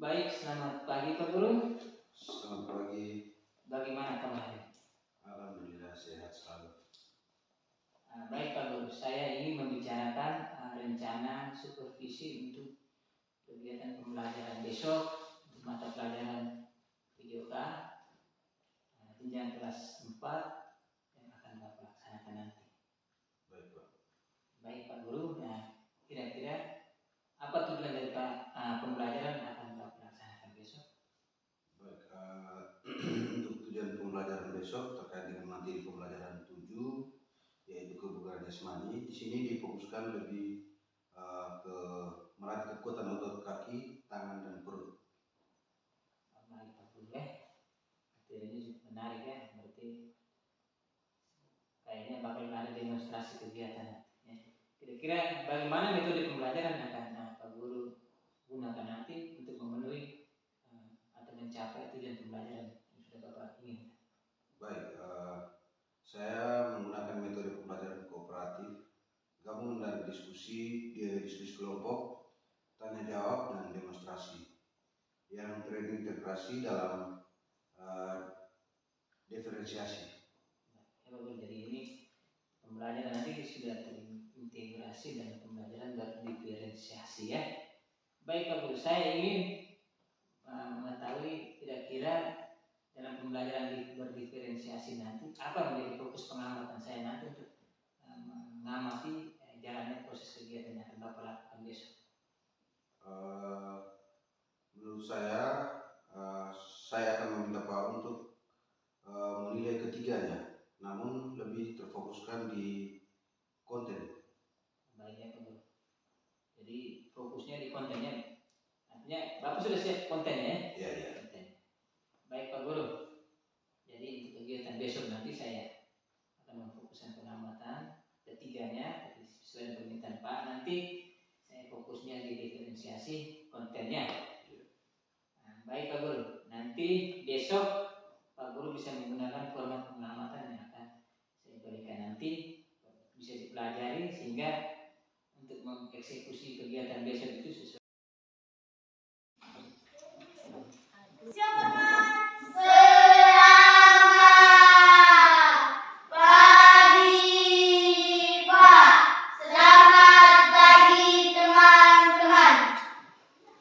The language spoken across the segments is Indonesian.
Baik, selamat pagi Pak Guru. Selamat pagi. Bagaimana kemarin? Alhamdulillah sehat selalu. Baik Pak Guru, saya ingin membicarakan rencana supervisi untuk kegiatan pembelajaran besok untuk mata pelajaran PJOK jenjang kelas 4 yang akan Bapak laksanakan nanti. Baik Pak. Baik Pak Guru, kira-kira apa tujuan dari pembelajaran yang akan Bapak laksanakan besok? Baik, untuk tujuan pembelajaran besok terkait dengan materi pembelajaran 7 yaitu kebugaran jasmani. Di sini difokuskan lebih ke melatih kekuatan otot kaki, tangan dan perut. Baik Pak Guru, materinya cukup menarik ya. Berarti kayaknya bakal ada demonstrasi kegiatan. Kira-kira bagaimana metode pembelajaran yang akan Pak Guru gunakan nanti untuk memenuhi atau mencapai tujuan pembelajaran yang sudah Bapak ingin? Baik, saya menggunakan metode pembelajaran kooperatif, gabungan dari diskusi kelompok, tanya jawab dan demonstrasi yang terintegrasi dalam diferensiasi. Ya Pak Guru, jadi ini pembelajaran nanti sudah terintegrasi dan pembelajaran berdiferensiasi ya. Baik Pak Guru, saya ingin mengetahui kira-kira dalam pembelajaran berdiferensiasi nanti apa menjadi fokus pengamatan saya nanti untuk mengamati jalannya proses kegiatan yang akan Bapak lakukan besok. Menurut saya akan meminta Pak untuk menilai ketiganya, namun lebih terfokuskan di konten. Baik ya Pak Guru. Jadi fokusnya di kontennya. Artinya Bapak sudah siap kontennya ya? Iya. Konten. Baik Pak Guru. Jadi untuk kegiatan besok nanti saya akan memfokuskan pengamatan ketiganya sesuai dengan permintaan Pak. Nanti saya fokusnya di diferensiasi kontennya. Baik Pak Guru. Nanti besok Pak Guru bisa menggunakan format pengamatan yang akan saya berikan nanti bisa dipelajari sehingga untuk mengeksekusi kegiatan besok itu sesuai.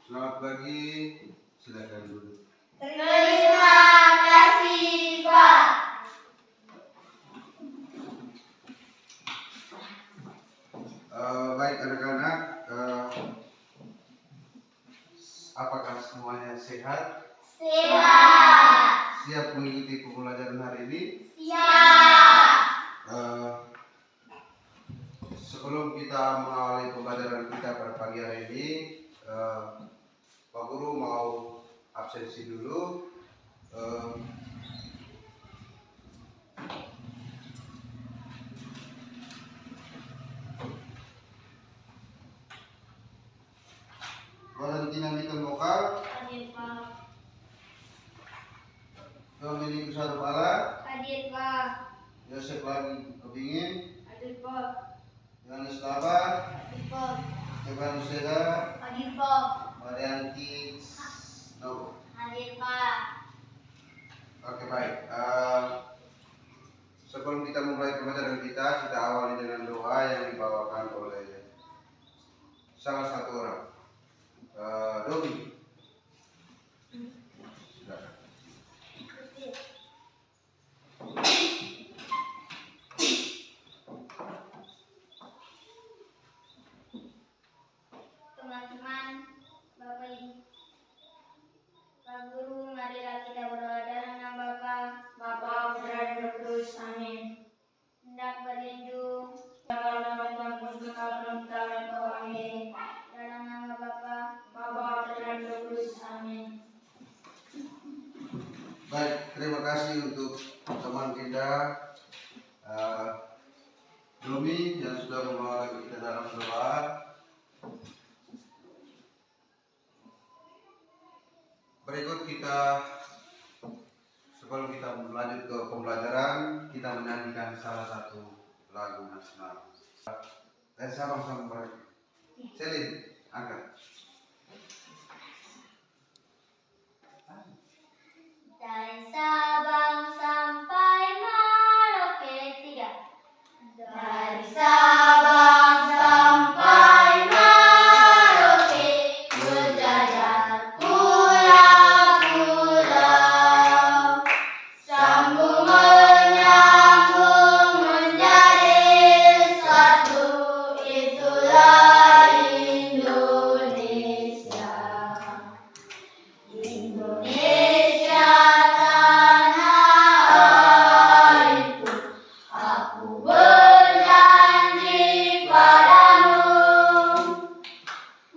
Selamat pagi, silakan duduk. Terima kasih Pak. Baik anak-anak, apakah semuanya sehat? Sehat. Siap mengikuti pembelajaran hari ini? Siap. Sebelum kita mengawali pembelajaran kita pada pagi hari ini, Pak Guru mau absensi dulu. Valentina Mita Mokal, Hadir Pak. Dominic Sarupala, Hadir Pak. Yosef Lagi Kebingin, Hadir Pak. Yohanes Labar, Hadir Pak. Stefan Seda, Hadir Pak. Marianti Novo. Hadir Pak. Oke baik. Sebelum kita mulai pembelajaran kita awali dengan doa yang dibawakan oleh salah satu orang. Domi. Silakan. Teman-teman, Bapak Ibu, Pak Guru, marilah kita berdoa dalam nama Bapa, Putra dan Roh Kudus. Amin. Hendak berlindung dalam nama Tuhan Yesus Kristus. Amin. Dalam nama Bapa, Putra dan Roh Kudus. Amin. Baik, terima kasih untuk teman kita Domi yang sudah membawa kita dalam doa. Berikut kita, sebelum kita lanjut ke pembelajaran, kita menyanyikan salah satu lagu nasional. Dari Sabang sampai Merauke. Selin, angkat. Dari Sabang sampai Merauke 3. Dari Sabang sampai Merauke berjajar pulau-pulau, sambung menyambung menjadi satu, itulah Indonesia. Indonesia tanah airku, aku berjanji padamu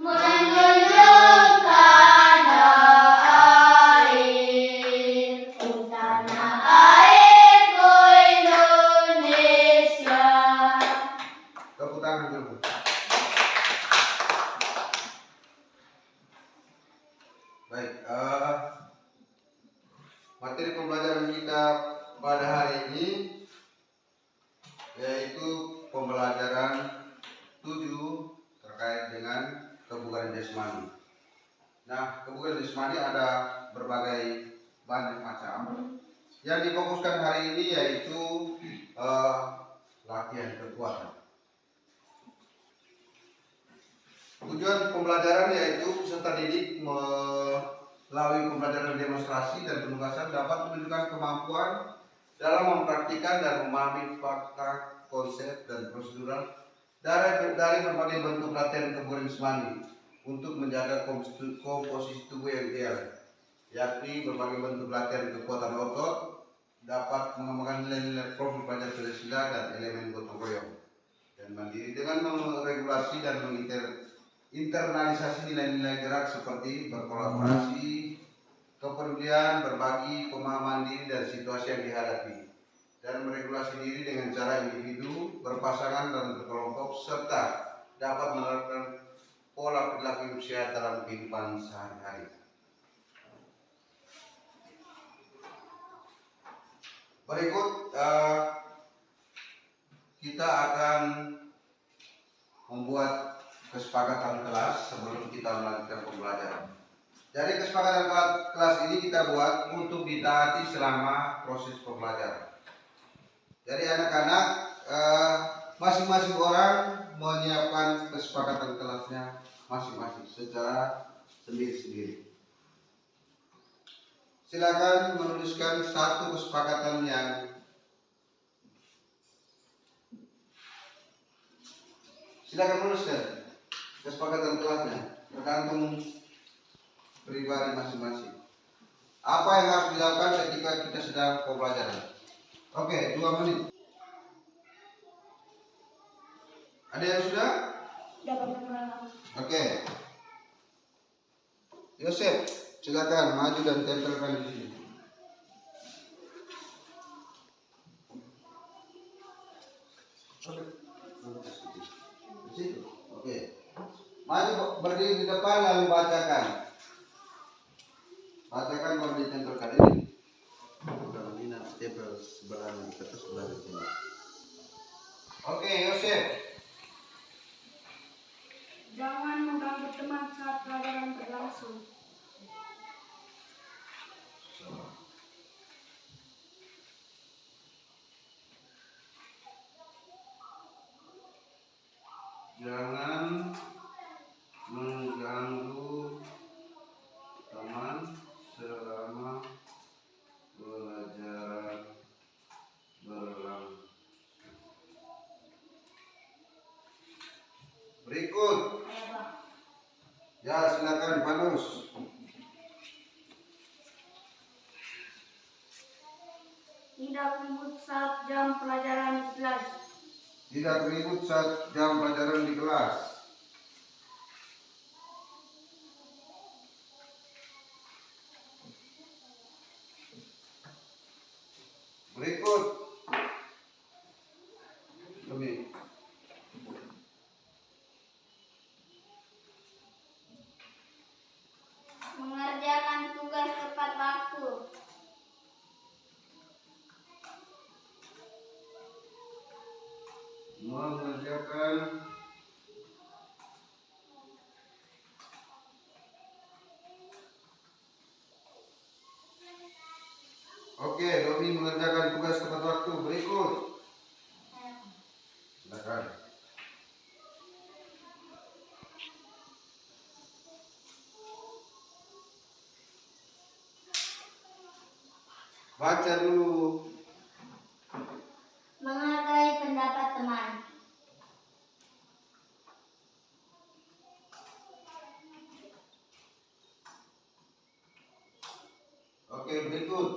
menjunjung tanah airku, tanah airku Indonesia. Tepuk tangan dulu. Baik, materi pembelajaran kita pada hari ini yaitu pembelajaran 7 terkait dengan kebugaran jasmani. Nah, kebugaran jasmani ada berbagai banyak macam. Yang difokuskan hari ini yaitu latihan kekuatan. Tujuan pembelajaran yaitu peserta didik melalui pembelajaran demonstrasi dan penugasan dapat menunjukkan kemampuan dalam mempraktikkan dan memahami fakta, konsep, dan prosedural dari berbagai bentuk latihan kebugaran jasmani untuk menjaga komposisi tubuh yang ideal, yakni berbagai bentuk latihan kekuatan otot dapat mengembangkan nilai-nilai profil pelajar Pancasila dan elemen gotong royong dan mandiri dengan meregulasi dan internalisasi nilai-nilai gerak seperti berkolaborasi, kepedulian, berbagi, pemahaman diri dan situasi yang dihadapi, dan meregulasi diri dengan cara individu, berpasangan dan berkelompok, serta dapat menerapkan pola perilaku hidup sehat dalam kehidupan sehari-hari. Berikut kita akan membuat kesepakatan kelas sebelum kita melanjutkan pembelajaran. Jadi kesepakatan kelas ini kita buat untuk ditaati selama proses pembelajaran. Jadi anak-anak masing-masing orang menyiapkan kesepakatan kelasnya masing-masing secara sendiri-sendiri. Silakan menuliskan satu kesepakatan yang silakan menuliskan kesepakatan kelasnya tergantung pribadi masing-masing. Apa yang harus dilakukan ketika kita sedang pembelajaran? Oke, 2 menit. Ada yang sudah? Oke. Yosef, silakan maju dan tempelkan di sini. Di situ. Oke. Maju berdiri di depan lalu bacakan. Bacakan baru ditempelkan ini. Kalau ini nanti tempel sebelah di atas sebelah di sini. Oke, Yosef. Jangan mengganggu teman saat pelajaran berlangsung. Jangan mengganggu teman selama pelajaran berlangsung. Berikut. Ya, silakan Panus. Tidak ribut saat jam pelajaran di kelas. Tidak ribut saat jam pelajaran di kelas. Berikut. Demi. Mengerjakan tugas tepat waktu. Mengerjakan Oke, Doni mengerjakan tugas tepat waktu. Berikut. Silakan. Baca dulu. Menghargai pendapat teman. Oke, berikut.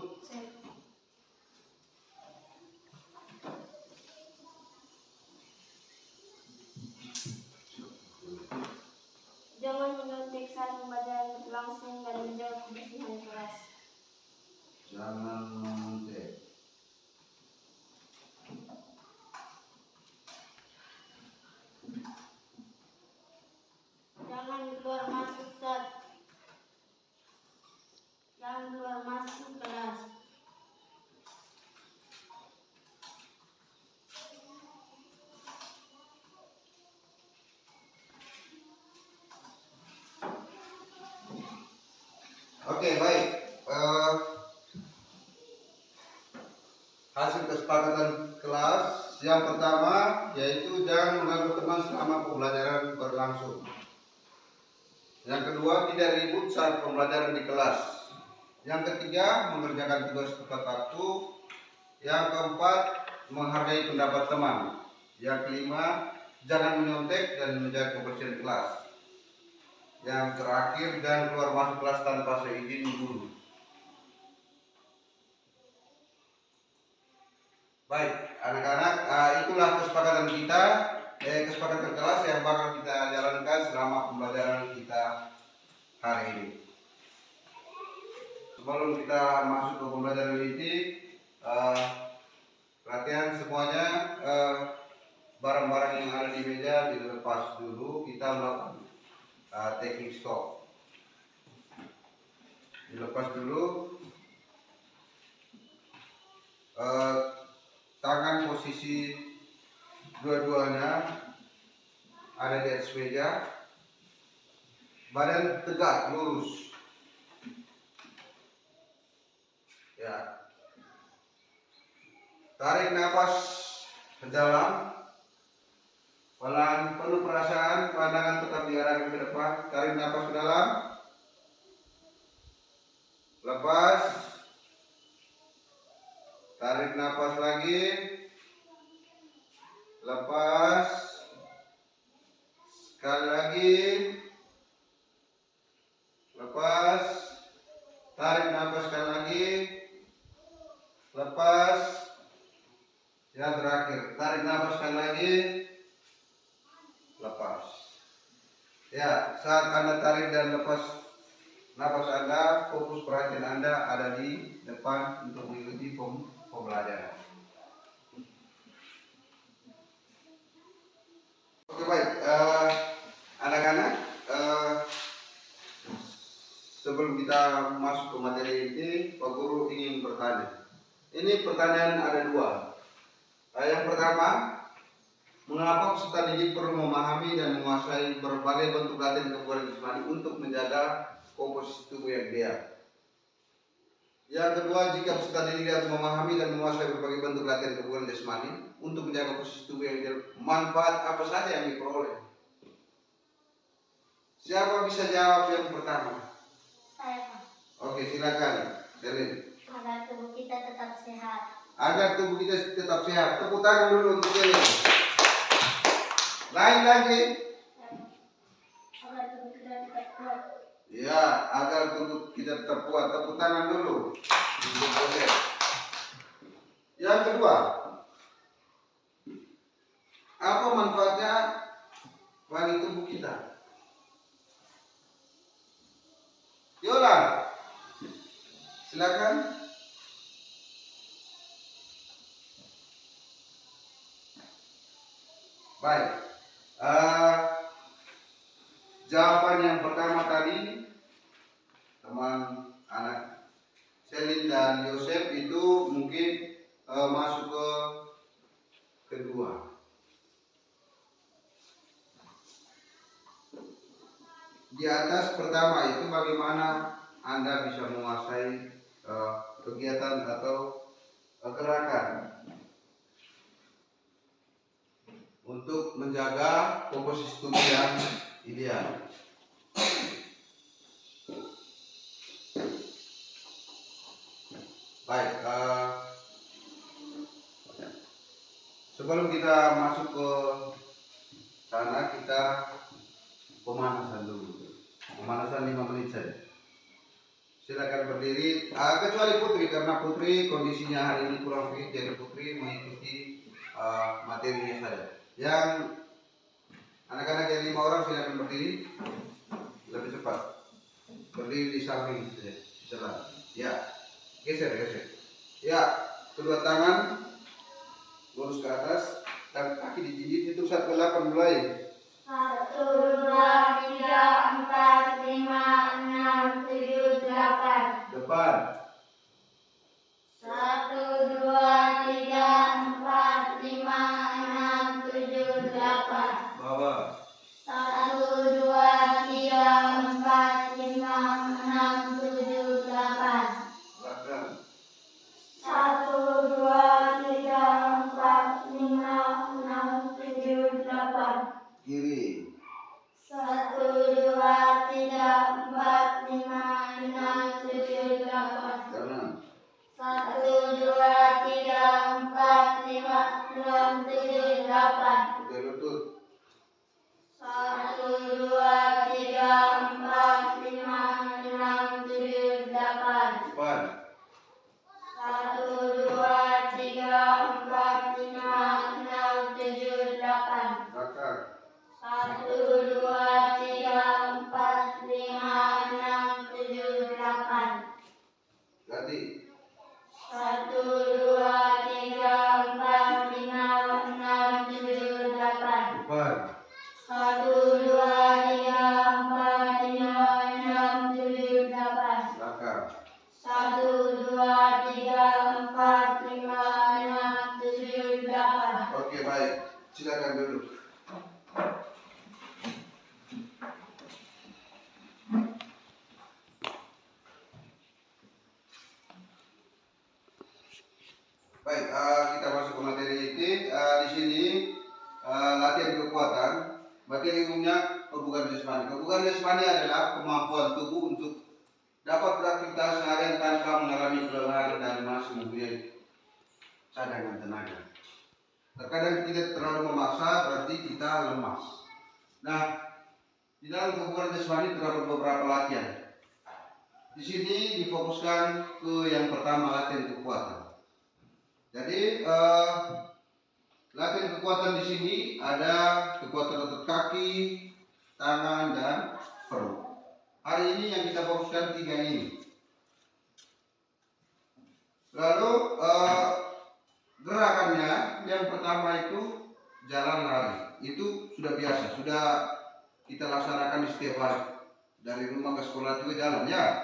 Jangan menyontek saat pembelajaran berlangsung dan menjaga kebersihan kelas. Jangan mengontek. Jangan keluar masuk kelas. Oke, baik. Hasil kesepakatan kelas yang pertama yaitu jangan mengganggu teman selama pembelajaran berlangsung. Yang kedua, tidak ribut saat pembelajaran di kelas. Yang ketiga, mengerjakan tugas tepat waktu. Yang keempat, menghargai pendapat teman. Yang kelima, jangan menyontek dan menjaga kebersihan kelas. Yang terakhir, jangan keluar masuk kelas tanpa seizin guru. Baik, anak-anak, itulah kesepakatan kita, kesepakatan kelas yang bakal kita jalankan selama pembelajaran kita hari ini. Sebelum kita masuk ke pembelajaran ini, perhatian semuanya, barang-barang yang ada di meja dilepas dulu. Kita melakukan taking stock. Dilepas dulu. Tangan posisi dua-duanya ada di atas meja. Badan tegak lurus. Ya. Tarik nafas ke dalam. Pelan, penuh perasaan, pandangan tetap diarahkan ke depan. Tarik nafas ke dalam. Lepas. Tarik nafas lagi. Lepas. Sekali lagi. Lepas. Tarik nafas sekali lagi. Lepas. Yang terakhir, tarik nafas sekali lagi. Lepas. Ya, saat Anda tarik dan lepas nafas Anda, fokus perhatian Anda ada di depan untuk mengikuti pembelajaran. Oke, baik, anak-anak, sebelum kita masuk ke materi ini, Pak Guru ingin bertanya. Ini pertanyaan ada dua. Yang pertama, mengapa peserta didik perlu memahami dan menguasai berbagai bentuk latihan kebugaran jasmani untuk menjaga komposisi tubuh yang ideal? Yang kedua, jika peserta didik harus memahami dan menguasai berbagai bentuk latihan kebugaran jasmani untuk menjaga posisi tubuh yang ideal, manfaat apa saja yang diperoleh? Siapa bisa jawab yang pertama? Saya, Pak. Oke, silakan, Delin. Agar tubuh kita tetap sehat. Agar tubuh kita tetap sehat. Tepuk tangan dulu untuk Delin. Lain lagi. Agar tubuh kita tetap kuat. Ya, agar tubuh kita tetap kuat. Tepuk tangan dulu. Yang kedua, apa manfaatnya bagi tubuh kita? Yola, silakan. Baik. Jawaban yang pertama tadi, teman anak Selin dan Yosef itu mungkin masuk ke kedua. Di atas pertama itu bagaimana Anda bisa menguasai kegiatan atau gerakan untuk menjaga komposisi tubuh yang ideal. Baik, sebelum kita masuk ke sana, kita pemanasan dulu. Pemanasan 5 menit saja. Silakan berdiri, kecuali Putri, karena Putri kondisinya hari ini kurang fit, jadi Putri mengikuti materinya saja. Yang anak-anak yang 5 orang silakan berdiri, lebih cepat. Berdiri di samping saja, jalan. Ya, geser. Ya, kedua tangan lurus ke atas dan kaki dijinjit. Itu 1 ke 8 mulai. 1, 2, 3, 4, 5, 6, 7, 8. Depan. 1, 2, 3, 4, 5, 6, 7, 8. Bawah. 1, 2, 3, 4, 5, 6, 7, 8. Belakang. 1, 2, 3, 4, 5, 6, 7, 8. Kiri. 1, 2, 3, 4, 5, 6, 7, 8. Kanan. 1, 2, 3, 4, 5, 6, 7, 8. Pakai lutut. 1, 2, 3, 4, 5, 6, 7, 8. Depan. 1, 2, 3, 4, 5, 6, 7, 8. Belakang. 1, 2, 3, 4, 5, 6, 7, 8. Ganti. 1, 2, 3, 4, 5, 6, 7, 8. Depan. 1, 2, 3, 4, 5, 6, 7, 8. Belakang. 1, 2, 3, 4, 5, 6, 7, 8. Oke, baik. Silakan duduk. Baik, kita masuk ke materi ini. Di sini latihan kekuatan. Materi umumnya kebugaran jasmani. Kebugaran jasmani adalah kemampuan tubuh untuk dapat beraktivitas seharian tanpa mengalami kelelahan dan masih mempunyai cadangan tenaga. Terkadang kita terlalu memaksa, berarti kita lemas. Nah, di dalam kebugaran jasmani terdapat beberapa latihan. Di sini difokuskan ke yang pertama, latihan kekuatan. Jadi latihan kekuatan di sini ada kekuatan otot kaki, tangan, dan perut. Hari ini yang kita fokuskan 3 ini. Lalu gerakannya yang pertama itu jalan lari. Itu sudah biasa, sudah kita laksanakan di setiap hari. Dari rumah ke sekolah juga jalan ya.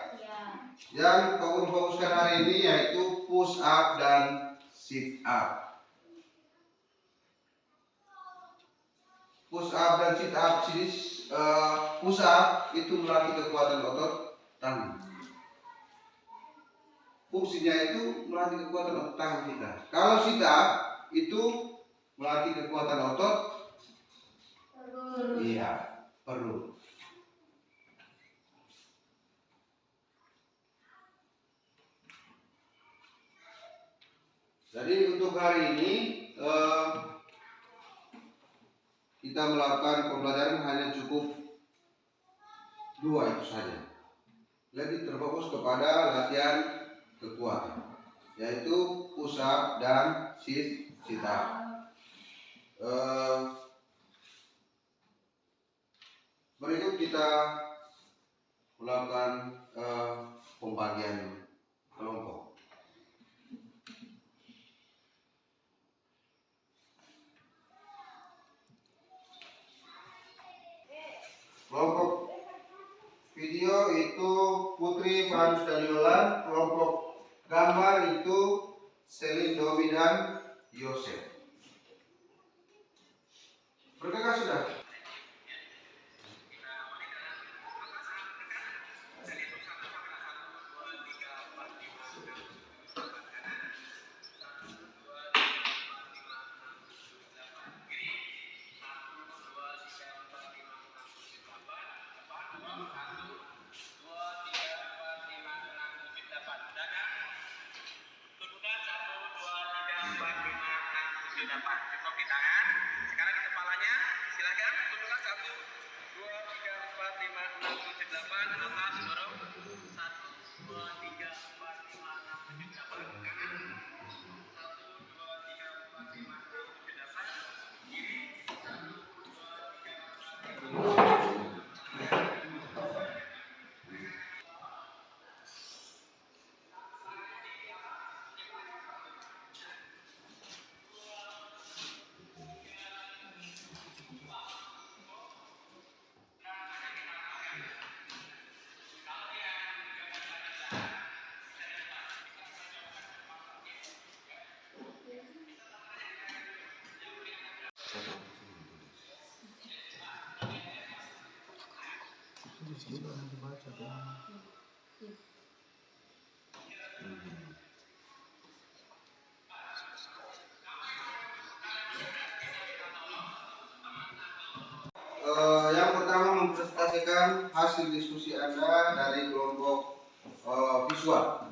Yang kau fokuskan hari ini yaitu push up dan sit up. Push up dan sit up sini, push up itu melatih kekuatan otot tangan. Fungsinya itu melatih kekuatan otot tangan kita. Kalau sit up itu melatih kekuatan otot perut. Jadi untuk hari ini kita melakukan pembelajaran hanya cukup 2 itu saja. Jadi terfokus kepada latihan kekuatan, yaitu push up dan sit up. Berikut kita melakukan pembagian kelompok. Kelompok video itu Putri, Fanus, dan Yolan. Kelompok gambar itu Selin, Domi, dan Yosef. Berkakak sudah? 78. Cukup di tangan. Sekarang di kepalanya. Silakan tundukkan 1, 2, 3, 4, 5, 6, 7, 8. Atas dorong. 1, 2, 3, 4, 5, 6, 7, 8. Kanan. 1, 2, 3, 4, 5, 6, 7, 8. Kiri. 1, 2, 3, 4, 5. Yang pertama mempresentasikan hasil diskusi Anda dari kelompok visual.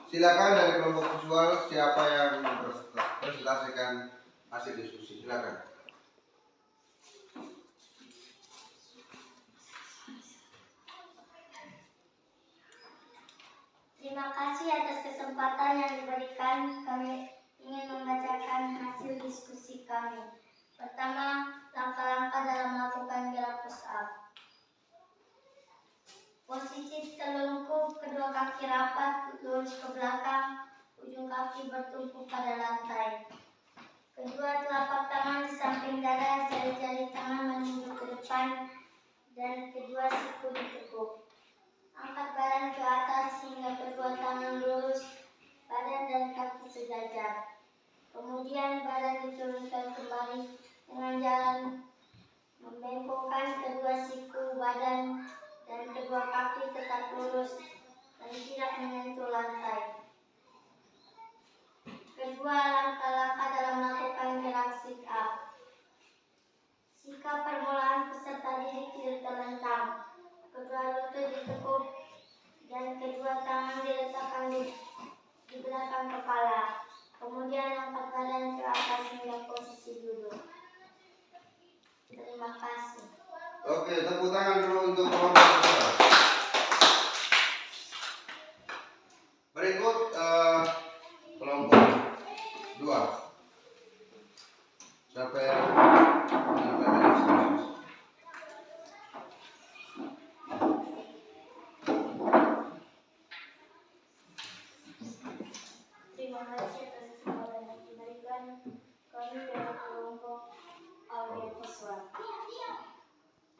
Silakan dari kelompok visual siapa yang mempresentasikan hasil diskusi. Silakan. Terima kasih atas kesempatan yang diberikan. Kami ingin membacakan hasil diskusi kami. Pertama, langkah-langkah dalam melakukan gerak push up. Posisi telungkup, kedua kaki rapat, lurus ke belakang, ujung kaki bertumpu pada lantai. Kedua telapak tangan di samping dada, jari-jari tangan menunjuk ke depan, dan kedua siku ditekuk. Angkat badan ke atas hingga kedua tangan lurus, badan dan kaki sejajar. Kemudian badan diturunkan kembali dengan jalan membengkokkan kedua siku, badan dan kedua kaki tetap lurus dan tidak menyentuh lantai. Kedua, langkah-langkah dalam melakukan gerak sit up. Sikap permulaan peserta didik tidak terlentang. Kedua lutut ditekuk dan kedua tangan diletakkan di belakang kepala. Kemudian angkat badan ke atas hingga posisi duduk. Terima kasih. Oke, tepuk tangan dulu untuk kelompok visual. Berikut kelompok 2. Siapa yang menyampaikan diskusi? Terima kasih atas kesempatan yang diberikan. Kami dari kelompok audiovisual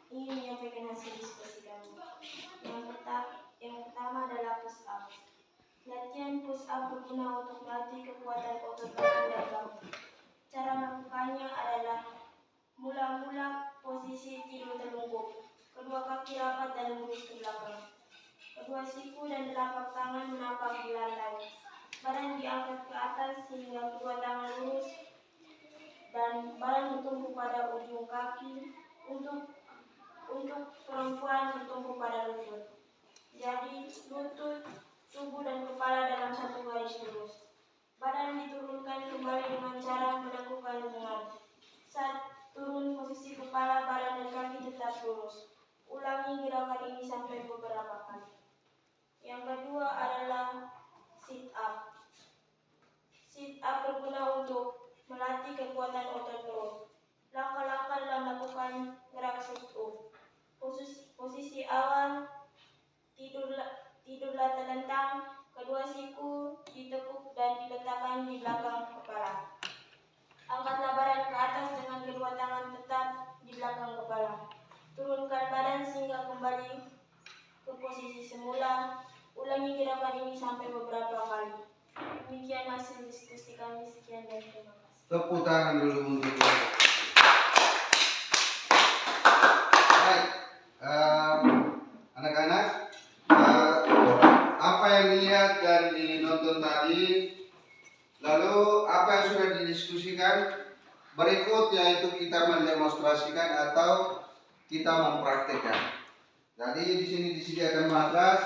ingin menyampaikan hasil diskusi kami. Yang pertama adalah push up. Latihan push up berguna untuk melatih kekuatan otot tangan dan kaki. Cara melakukannya adalah mula-mula posisi tidur telungkup, kedua kaki rapat dan lurus ke belakang. Kedua siku dan telapak tangan menapak di lantai. Badan diangkat ke atas hingga kedua tangan lurus dan badan bertumpu pada ujung kaki. Untuk perempuan bertumpu pada lutut. Jadi lutut, tubuh dan kepala dalam satu garis lurus. Badan diturunkan kembali dengan cara menegukkan lengan. Saat turun, posisi kepala, badan dan kaki tetap lurus. Ulangi gerakan ini sampai beberapa kali. Yang kedua adalah sit up. Sit up berguna untuk melatih kekuatan otot perut. Langkah-langkah dalam melakukan gerak sit up. Posisi awal, tidurlah terlentang, kedua siku ditekuk dan diletakkan di belakang kepala. Angkatlah badan ke atas dengan kedua tangan tetap di belakang kepala. Turunkan badan sehingga kembali ke posisi semula. Ulangi gerakan ini sampai beberapa kali. Demikian hasil diskusi kami. Sekian dan terima kasih. Tepuk tangan dulu untuk baik. Anak-anak, apa yang dilihat dan dinonton tadi, lalu apa yang sudah didiskusikan, berikut yaitu kita mendemonstrasikan atau kita mempraktekkan. Jadi di sini disediakan matras,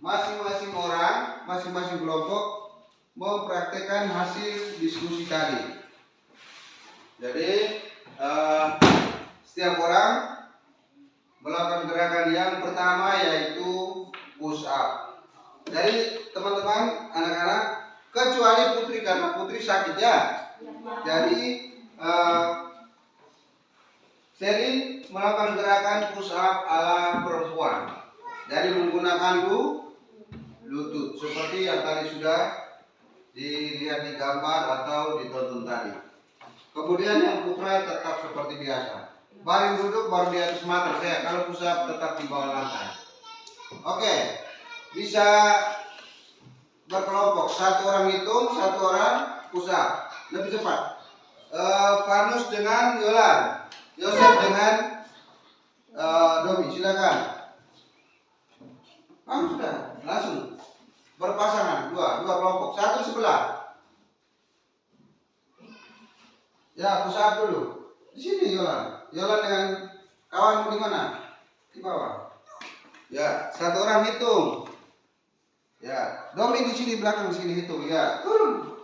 masing-masing orang, masing-masing kelompok mempraktekkan hasil diskusi tadi. Jadi setiap orang melakukan gerakan yang pertama yaitu push up. Jadi teman-teman, anak-anak, kecuali Putri karena Putri sakit ya. Jadi Selin melakukan gerakan push up ala perempuan. Jadi menggunakan lutut seperti yang tadi sudah dilihat di gambar atau ditonton tadi. Kemudian yang putra tetap seperti biasa. Baring duduk baru di atas mata saya. Kalau push up tetap di bawah lantai. Oke, bisa berkelompok. Satu orang hitung, satu orang push up. Lebih cepat. Vanus dengan Yolan, Yosef dengan Domi, silakan. Sudah, langsung berpasangan, dua kelompok, satu sebelah. Ya, push up dulu. Di sini Yolan dengan kawanmu di mana? Di bawah. Ya, satu orang hitung. Ya, Domi di sini belakang, di sini hitung. Ya, turun.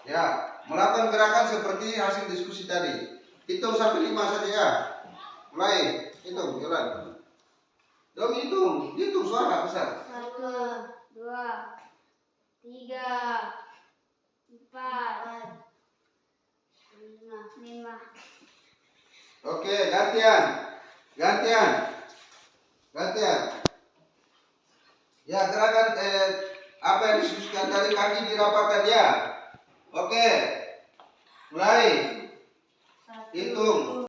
Ya, melakukan gerakan seperti hasil diskusi tadi. Hitung sampai 5 saja ya. Mulai, hitung, Yolan. Domi hitung suara besar. 1, 2, 3, 4, 5. Oke, gantian. Ya, gerakan apa yang diskusikan tadi, kaki dirapatkan ya. Oke, mulai. Hitung.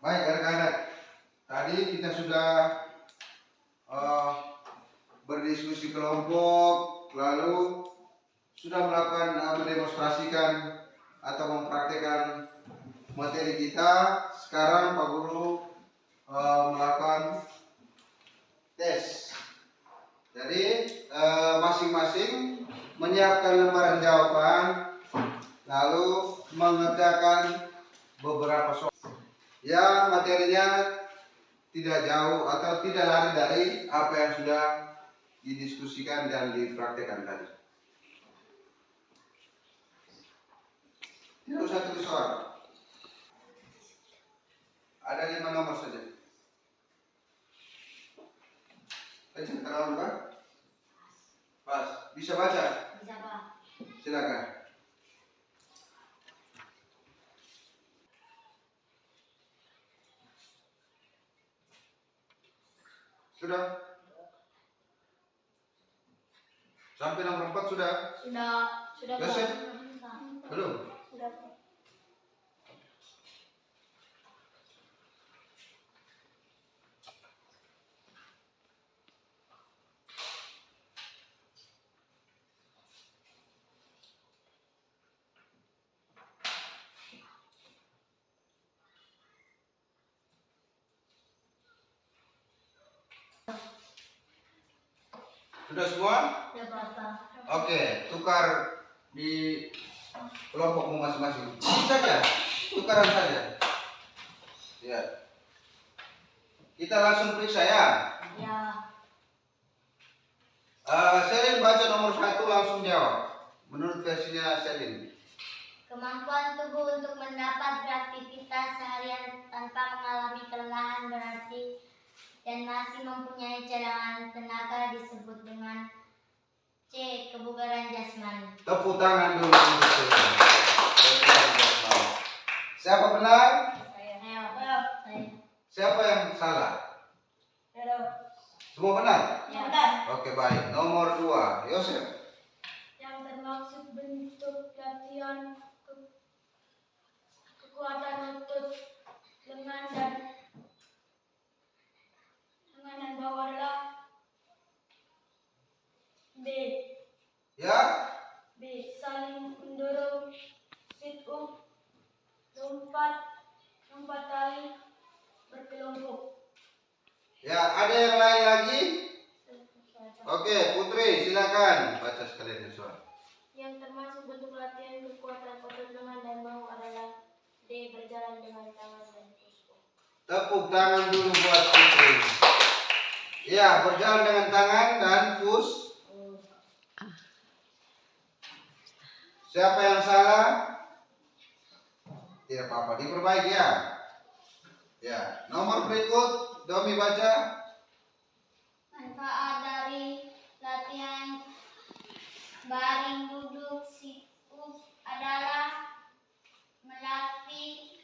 Baik anak-anak, tadi kita sudah berdiskusi kelompok, lalu sudah melakukan mendemonstrasikan atau mempraktikkan materi kita. Sekarang Pak Guru melakukan tes. Jadi masing-masing menyiapkan lembaran jawaban, lalu mengerjakan beberapa soal yang materinya tidak jauh atau tidak lari dari apa yang sudah didiskusikan dan dipraktikkan tadi. Tidak usah tulis soal. Ada 5 nomor saja. Baca kenalan Pak? Pas. Bisa baca? Bisa Pak. Silakan. Sudah? Sampai nomor 4 sudah? Sudah Pak. Yosef? Belum? Sudah Pak. Sudah semua? Ya Bapak. Oke, tukar di kelompokmu masing-masing. Saja, tukaran saja. Ya. Kita langsung periksa ya. Ya. Selin baca nomor 1 langsung jawab. Menurut versinya Selin. Kemampuan tubuh untuk mendapat beraktivitas seharian tanpa mengalami kelelahan berarti dan masih mempunyai cadangan tenaga disebut dengan C. Kebugaran jasmani. Tepuk tangan dulu untuk Selin. Kebugaran jasmani. Siapa benar? Saya. Siapa yang salah? Semua benar? Ya. Oke, baik. Nomor 2, Yosef. Yang termaksud bentuk latihan kekuatan otot lengan dan bawah adalah B. Ya? B. Saling mendorong, sit up, lompat tali, berkelompok. Ya, ada yang lain lagi? Oke, Putri, silakan baca sekalian soal. Yang termasuk bentuk latihan kekuatan otot lengan dan bahu adalah D. Berjalan dengan tangan dan push-up. Tepuk tangan dulu buat Putri. Ya, berjalan dengan tangan dan push. Siapa yang salah? Tidak apa-apa, diperbaiki ya. Ya, nomor berikut, Domi baca. Manfaat dari latihan baring duduk sit-up adalah melatih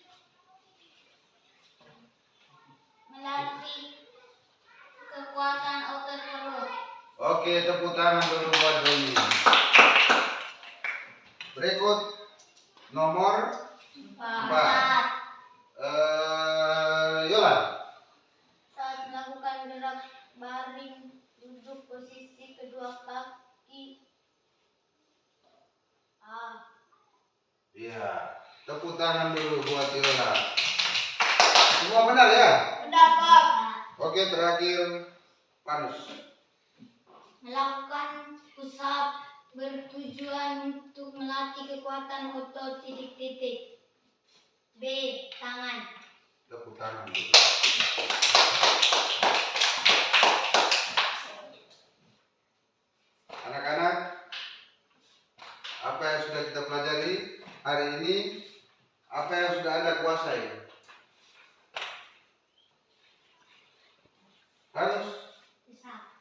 kekuatan otot perut. Oke, tepuk tangan dulu buat Domi. Berikut nomor 4. Yola. Saat melakukan gerak baring duduk posisi kedua kaki A. Iya, tepuk tangan dulu buat Yola. Semua benar ya? Benar Pak. Oke, terakhir Panus. Melakukan push up bertujuan untuk melatih kekuatan otot titik-titik. B. Tangan. Tepuk tangan dulu. Anak-anak, apa yang sudah kita pelajari hari ini, apa yang sudah Anda kuasai? Harus Bisa.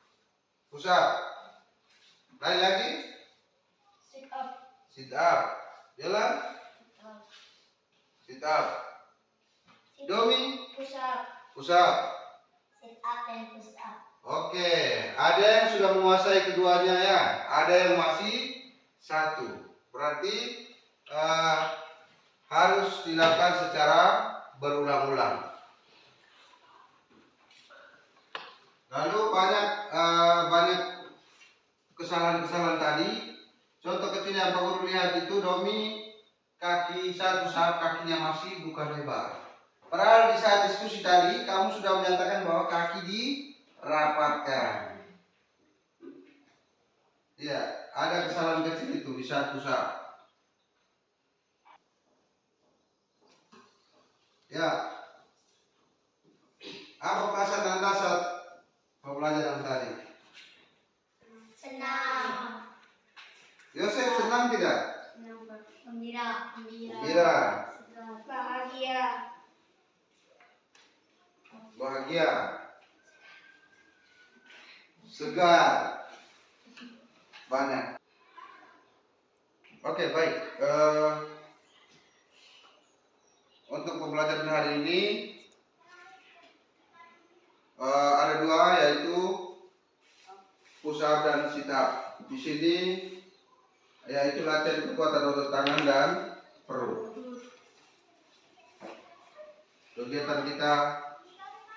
push up. Lain lagi? Sit up. Sit up. Jalan? Sit up. Domi? Push up. Push up. Sit up dan push up. Oke, ada yang sudah menguasai keduanya ya, ada yang masih satu. Berarti harus dilakukan secara berulang-ulang. kesalahan-kesalahan tadi. Contoh kecil yang Pak Guru lihat itu Domi kaki satu saat kakinya masih bukan lebar. Padahal di saat diskusi tadi kamu sudah menyatakan bahwa kaki dirapatkan. Ya, ada kesalahan kecil itu di satu saat. Ya, apa perasaan Anda saat pembelajaran tadi? Senang. Yosef senang tidak? Gembira. Gembira. Bahagia. Bahagia. Segar. Banyak. Oke, baik. Untuk pembelajaran hari ini ada dua, yaitu push up dan sit up. Di sini yaitu latihan kekuatan otot tangan dan perut. Kegiatan kita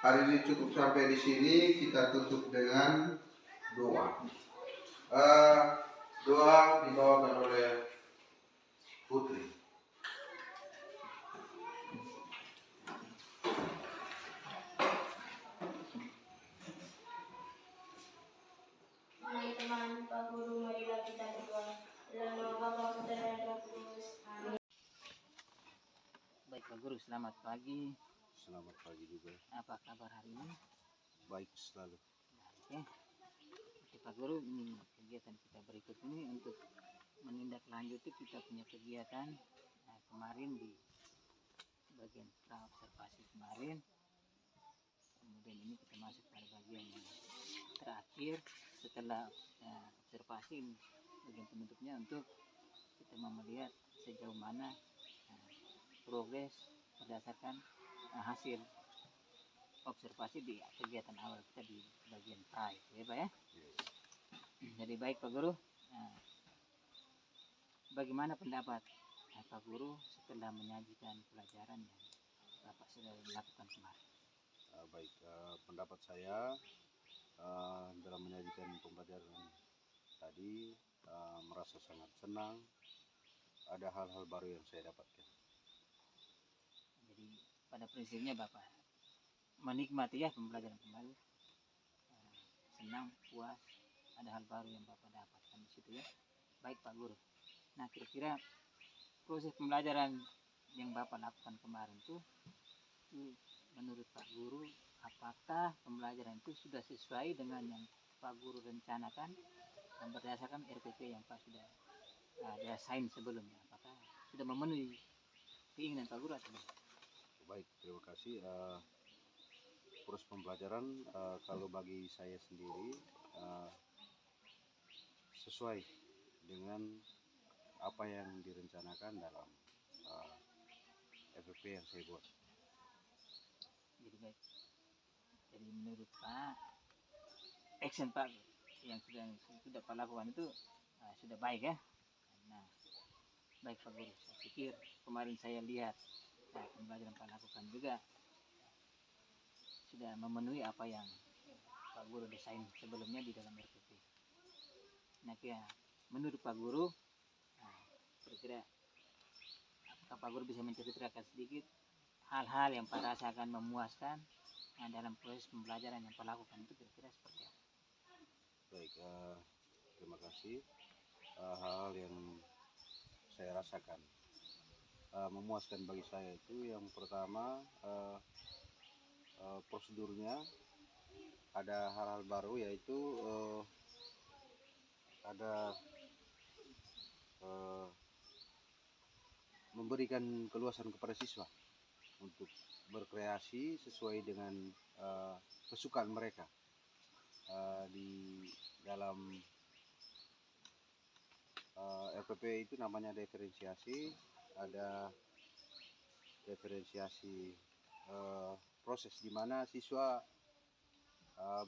hari ini cukup sampai di sini. Kita tutup dengan doa. Doa dibawakan oleh Putri. Teman-teman, Pak Guru, marilah kita berdoa. Dalam nama Bapa, Putra, dan Roh Kudus. Amin. Baik Pak Guru, selamat pagi. Selamat pagi juga. Apa kabar hari ini? Baik selalu. Oke. Oke Pak Guru, ini kegiatan kita berikut ini untuk menindaklanjuti kita punya kegiatan kemarin di bagian pra-observasi kemarin. Kemudian ini kita masuk pada bagian yang terakhir setelah observasi, bagian penutupnya untuk kita melihat sejauh mana progres berdasarkan hasil observasi di kegiatan awal kita di bagian pra, ya Pak ya. Jadi baik Pak Guru, bagaimana pendapat Pak Guru setelah menyajikan pelajaran yang Bapak sudah lakukan kemarin? Baik, pendapat saya dalam menyajikan pembelajaran tadi merasa sangat senang. Ada hal-hal baru yang saya dapatkan. Jadi pada prinsipnya Bapak menikmati ya pembelajaran kemarin, senang, puas, ada hal baru yang Bapak dapatkan di situ ya. Baik Pak Guru. Nah kira-kira proses pembelajaran yang Bapak lakukan kemarin itu menurut Pak Guru, apakah pembelajaran itu sudah sesuai dengan yang Pak Guru rencanakan berdasarkan RPP yang Pak sudah desain sebelumnya? Apakah sudah memenuhi keinginan Pak Guru atau tidak? Baik, terima kasih. Proses pembelajaran kalau bagi saya sendiri sesuai dengan apa yang direncanakan dalam FPP yang saya buat. Jadi baik. Jadi menurut Pak, action Pak yang sudah Pak lakukan itu sudah baik ya. Nah, baik Pak Guru. Saya pikir kemarin saya lihat pembelajaran Pak lakukan juga sudah memenuhi apa yang Pak Guru desain sebelumnya di dalam RPP. Nah, menurut Pak Guru, kira-kira apakah Pak Guru bisa menceritakan sedikit hal-hal yang Pak rasakan memuaskan dalam proses pembelajaran yang Pak lakukan itu kira-kira seperti apa? Baik, terima kasih. Hal-hal yang saya rasakan memuaskan bagi saya itu yang pertama prosedurnya ada hal-hal baru, yaitu ada memberikan keluasan kepada siswa untuk berkreasi sesuai dengan kesukaan mereka. Di dalam RPP itu namanya diferensiasi, ada diferensiasi proses di mana siswa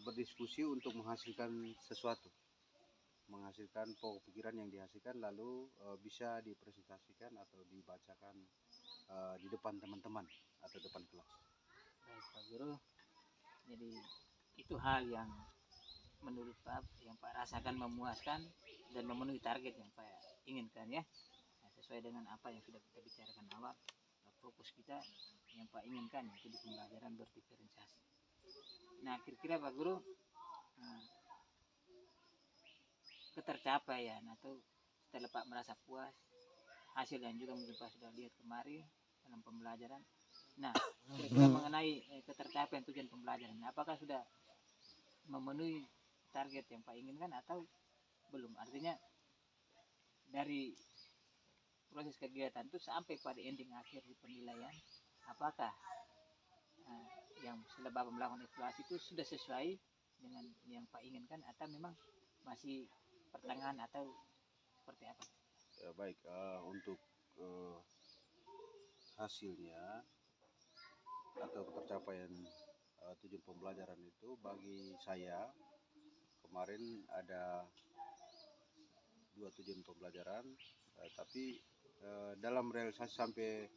berdiskusi untuk menghasilkan sesuatu, menghasilkan pokok pikiran yang dihasilkan lalu bisa dipresentasikan atau dibacakan di depan teman-teman atau depan kelas. Baik Pak Guru, jadi itu hal yang menurut Pak yang Pak rasakan memuaskan dan memenuhi target yang Pak inginkan ya. Nah, sesuai dengan apa yang sudah kita bicarakan awal, fokus kita yang Pak inginkan yaitu di pembelajaran berdiferensiasi. Nah, kira-kira Pak Guru ketercapaian atau setelah Pak merasa puas hasil yang juga mungkin Pak sudah lihat kemarin dalam pembelajaran. Nah, kira-kira mengenai ketercapaian tujuan pembelajaran, apakah sudah memenuhi target yang Pak inginkan atau belum? Artinya dari proses kegiatan itu sampai pada ending akhir di penilaian, apakah yang setelah Bapak melakukan evaluasi itu sudah sesuai dengan yang Pak inginkan atau memang masih pertengahan atau seperti apa? Ya, baik, untuk hasilnya atau ketercapaian tujuan pembelajaran itu bagi saya kemarin ada 2 tujuan pembelajaran, tapi dalam realisasi sampai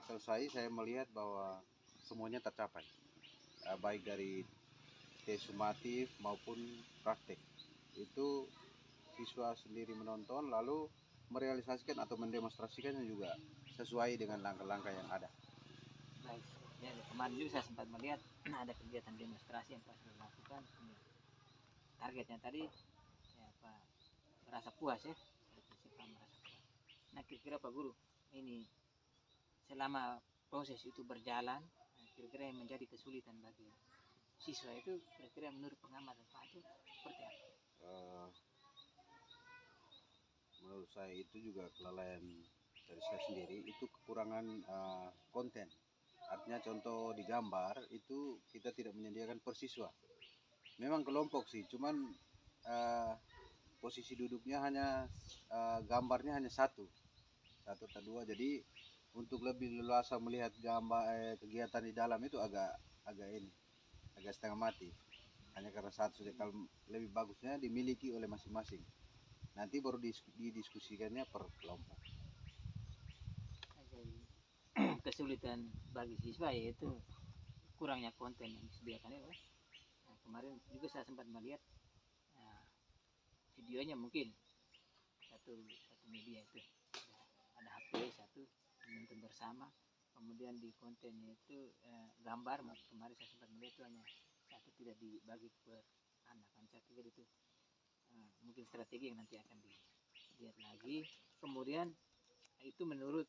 selesai saya melihat bahwa semuanya tercapai, baik dari tes sumatif maupun praktek. Itu siswa sendiri menonton lalu merealisasikan atau mendemonstrasikannya juga sesuai dengan langkah-langkah yang ada. Baik, ya, kemarin juga saya sempat melihat ada kegiatan demonstrasi yang Pak sudah lakukan. Targetnya tadi ya Pak merasa puas ya, Pak merasa puas. Nah, kira-kira Pak Guru ini selama proses itu berjalan, kira-kira yang menjadi kesulitan bagi siswa itu kira-kira menurut pengamatan Pak itu seperti apa? Menurut saya itu juga kelalaian dari saya sendiri, itu kekurangan konten. Artinya contoh di gambar itu kita tidak menyediakan per siswa. Memang kelompok sih, cuman posisi duduknya hanya gambarnya hanya satu atau dua. Jadi untuk lebih leluasa melihat gambar kegiatan di dalam itu agak setengah mati. Hanya karena satu saja. Kalau lebih bagusnya dimiliki oleh masing-masing. Nanti baru didiskusikannya per kelompok. Jadi kesulitan bagi siswa yaitu kurangnya konten yang disediakan ya Pak. Nah, kemarin juga saya sempat melihat videonya mungkin satu media itu ada HP satu menonton bersama, kemudian di kontennya itu gambar. Kemarin saya sempat melihat itu hanya satu, tidak dibagi per anak. Saya pikir itu mungkin strategi yang nanti akan dilihat lagi. Kemudian itu menurut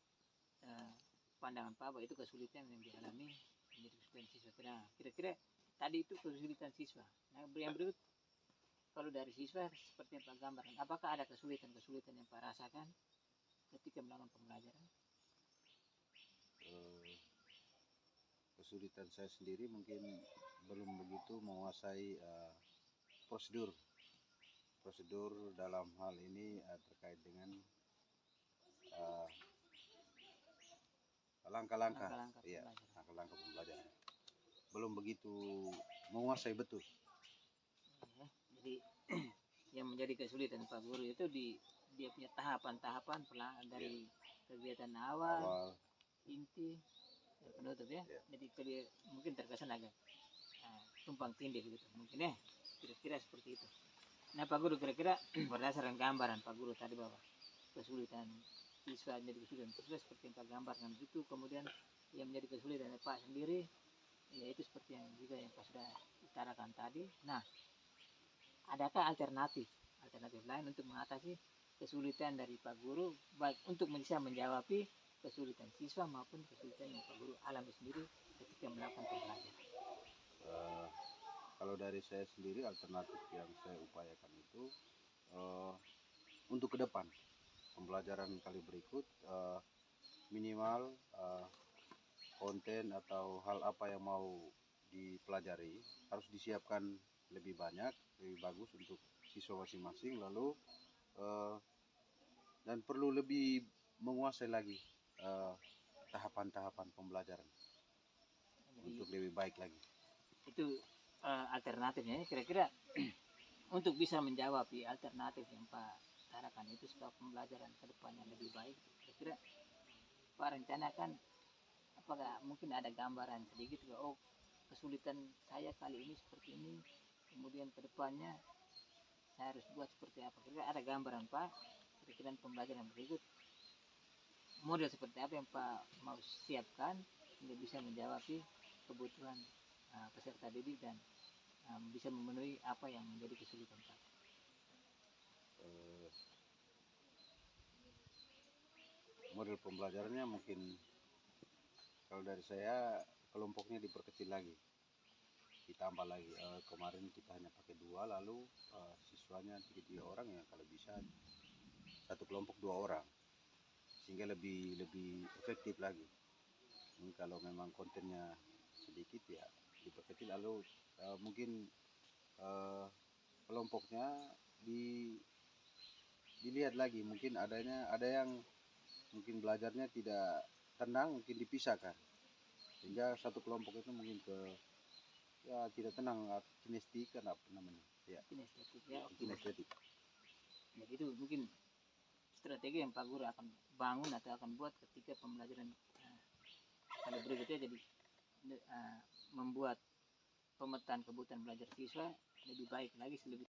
pandangan Pak bahwa itu kesulitan yang dialami menjadi kesulitan siswa. Nah, kira-kira tadi itu kesulitan siswa. Nah, yang berikut kalau dari siswa seperti yang Pak gambarkan, apakah ada kesulitan-kesulitan yang Pak rasakan ketika melakukan pembelajaran? Kesulitan saya sendiri mungkin belum begitu menguasai prosedur dalam hal ini terkait dengan langkah-langkah pembelajaran. Belum begitu menguasai betul. Ya, jadi yang menjadi kesulitan Pak Guru itu dia punya tahapan-tahapan dari kegiatan awal, inti, dan penutup ya. Jadi mungkin terkesan agak tumpang tindih begitu mungkin ya, kira-kira seperti itu. Nah Pak Guru, kira-kira berdasarkan gambaran Pak Guru tadi bahwa kesulitan siswa menjadi kesulitan siswa seperti yang Pak gambarkan itu, kemudian yang menjadi kesulitan Pak sendiri yaitu seperti yang juga yang Pak sudah utarakan tadi. Nah, adakah alternatif lain untuk mengatasi kesulitan dari Pak Guru, baik untuk bisa menjawab kesulitan siswa maupun kesulitan yang Pak Guru alami sendiri ketika melakukan pembelajaran? Kalau dari saya sendiri, alternatif yang saya upayakan itu untuk ke depan pembelajaran kali berikut, minimal konten atau hal apa yang mau dipelajari harus disiapkan lebih banyak, lebih bagus untuk siswa masing-masing. Lalu dan perlu lebih menguasai lagi tahapan-tahapan pembelajaran. Jadi, untuk lebih baik lagi. Itu alternatifnya kira-kira untuk bisa menjawab alternatif yang Pak utarakan itu supaya pembelajaran ke depannya lebih baik. Kira-kira Pak rencanakan apakah mungkin ada gambaran sedikit, oh kesulitan saya kali ini seperti ini, kemudian kedepannya saya harus buat seperti apa. Kira ada gambaran Pak, kira-kira pembelajaran berikut model seperti apa yang Pak mau siapkan sehingga bisa menjawab kebutuhan peserta didik dan bisa memenuhi apa yang menjadi kesulitan Pak. Model pembelajarannya mungkin kalau dari saya kelompoknya diperkecil lagi, ditambah lagi. Kemarin kita hanya pakai 2, lalu siswanya 3 orang ya, kalau bisa satu kelompok 2 orang sehingga lebih efektif lagi. Ini kalau memang kontennya sedikit ya diperkecil, lalu mungkin kelompoknya dilihat lagi, mungkin ada yang mungkin belajarnya tidak tenang, mungkin dipisahkan sehingga satu kelompok itu mungkin tidak tenang, kinestetik apa namanya ya, Kinestetik ya. kinestetik. Jadi itu mungkin strategi yang Pak Guru akan bangun atau akan buat ketika pembelajaran kali berikutnya. Jadi membuat pemetaan kebutuhan belajar siswa lebih baik lagi, lebih